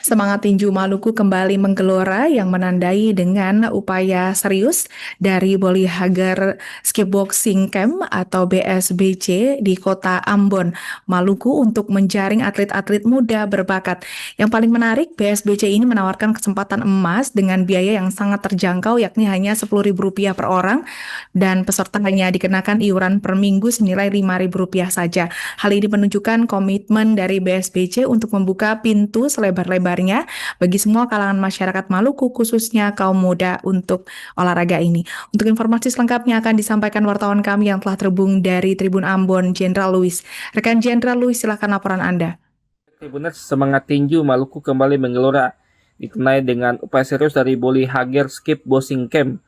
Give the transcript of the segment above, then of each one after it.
Semangat tinju Maluku kembali menggelora yang menandai dengan upaya serius dari Boli Hagar Skipboxing Camp atau BSBC di kota Ambon, Maluku untuk menjaring atlet-atlet muda berbakat. Yang paling menarik, BSBC ini menawarkan kesempatan emas dengan biaya yang sangat terjangkau yakni hanya Rp10.000 per orang dan peserta hanya dikenakan iuran per minggu senilai Rp5.000 saja. Hal ini menunjukkan komitmen dari BSBC untuk membuka pintu selebar-lebarnya bagi semua kalangan masyarakat Maluku, khususnya kaum muda untuk olahraga ini. Untuk informasi selengkapnya akan disampaikan wartawan kami yang telah terhubung dari Tribun Ambon, Jenderal Luis. Rekan Jenderal Luis, silakan laporan Anda. Tribuners, semangat tinju Maluku kembali menggelora, dikenai dengan upaya serius dari Boli Hager Skipboxing Camp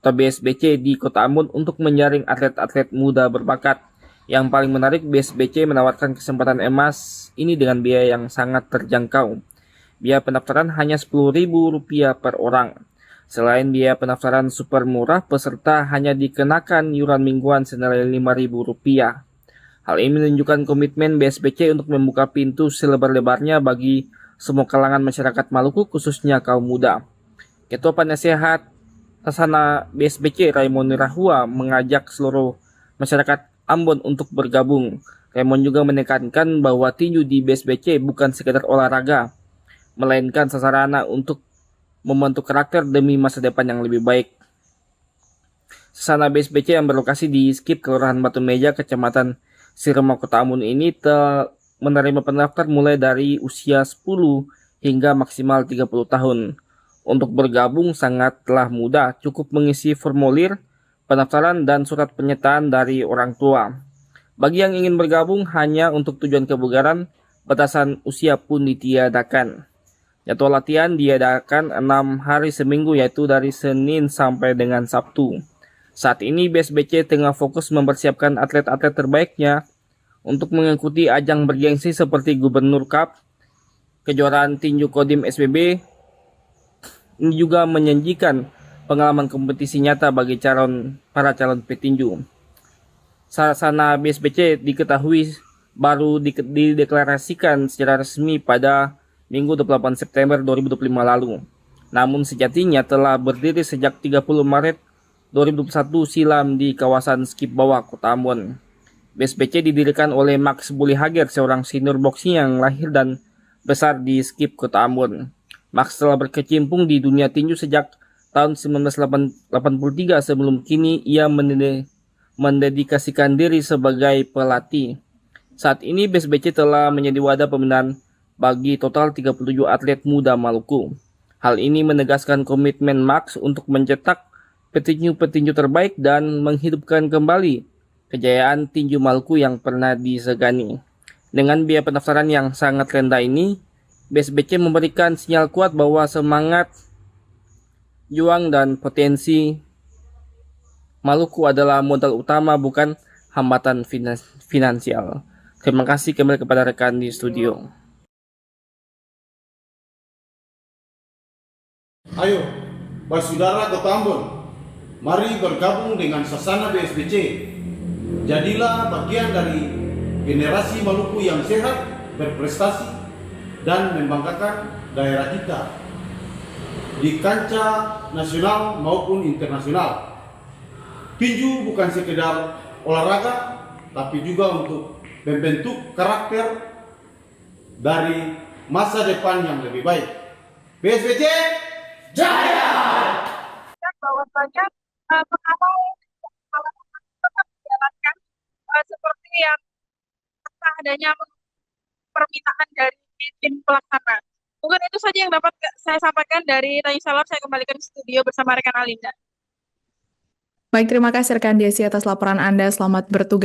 atau BSBC di Kota Ambon untuk menjaring atlet-atlet muda berbakat. Yang paling menarik, BSBC menawarkan kesempatan emas ini dengan biaya yang sangat terjangkau. Biaya pendaftaran hanya Rp10.000 per orang. Selain biaya pendaftaran super murah, peserta hanya dikenakan iuran mingguan senilai Rp5.000. Hal ini menunjukkan komitmen BSBC untuk membuka pintu selebar-lebarnya bagi semua kalangan masyarakat Maluku, khususnya kaum muda. Ketua Penasehat Sasana BSBC Raymond Nirahua mengajak seluruh masyarakat Ambon untuk bergabung. Raymond juga menekankan bahwa tinju di BSBC bukan sekedar olahraga, melainkan sarana untuk membentuk karakter demi masa depan yang lebih baik. Sasana BSBC yang berlokasi di Skip, Kelurahan Batu Meja, Kecamatan Sirema, Kota Ambon ini menerima pendaftar mulai dari usia 10 hingga maksimal 30 tahun. Untuk bergabung sangatlah mudah, cukup mengisi formulir pendaftaran dan surat penyertaan dari orang tua. Bagi yang ingin bergabung hanya untuk tujuan kebugaran, batasan usia pun ditiadakan. Jadwal latihan diadakan 6 hari seminggu, yaitu dari Senin sampai dengan Sabtu. Saat ini BSBC tengah fokus mempersiapkan atlet-atlet terbaiknya untuk mengikuti ajang bergengsi seperti Gubernur Cup, kejuaraan tinju Kodim SPB. Ini juga menjanjikan pengalaman kompetisi nyata bagi para calon petinju. Sasana BSBC diketahui baru dideklarasikan secara resmi pada Minggu 28 September 2025 lalu. Namun sejatinya telah berdiri sejak 30 Maret 2021 silam di kawasan Skip Bawah, Kota Ambon. BSBC didirikan oleh Max Boli Hager, seorang senior boxing yang lahir dan besar di Skip, Kota Ambon. Max telah berkecimpung di dunia tinju sejak tahun 1983, sebelum kini ia mendedikasikan diri sebagai pelatih. Saat ini BSBC telah menjadi wadah pembinaan bagi total 37 atlet muda Maluku. Hal ini menegaskan komitmen Max untuk mencetak petinju-petinju terbaik dan menghidupkan kembali kejayaan tinju Maluku yang pernah disegani. Dengan biaya pendaftaran yang sangat rendah ini, BSBC memberikan sinyal kuat bahwa semangat, juang dan potensi Maluku adalah modal utama, bukan hambatan finansial. Terima kasih kembali kepada rekan di studio. Ayo, saudara Kota Ambon, mari bergabung dengan Sasana BSBC. Jadilah bagian dari generasi Maluku yang sehat, berprestasi, dan membanggakan daerah kita di kancah nasional maupun internasional. Tinju bukan sekedar olahraga, tapi juga untuk membentuk karakter dari masa depan yang lebih baik. BSBC Jaya! Bahwasanya pengawal tetap dijalankan seperti yang adanya permintaan dari tim pelaksana. Mungkin itu saja yang dapat saya sampaikan dari Tanjung Salam. Saya kembalikan ke studio bersama rekan Alinda. Baik, terima kasih rekan Desi atas laporan Anda. Selamat bertugas.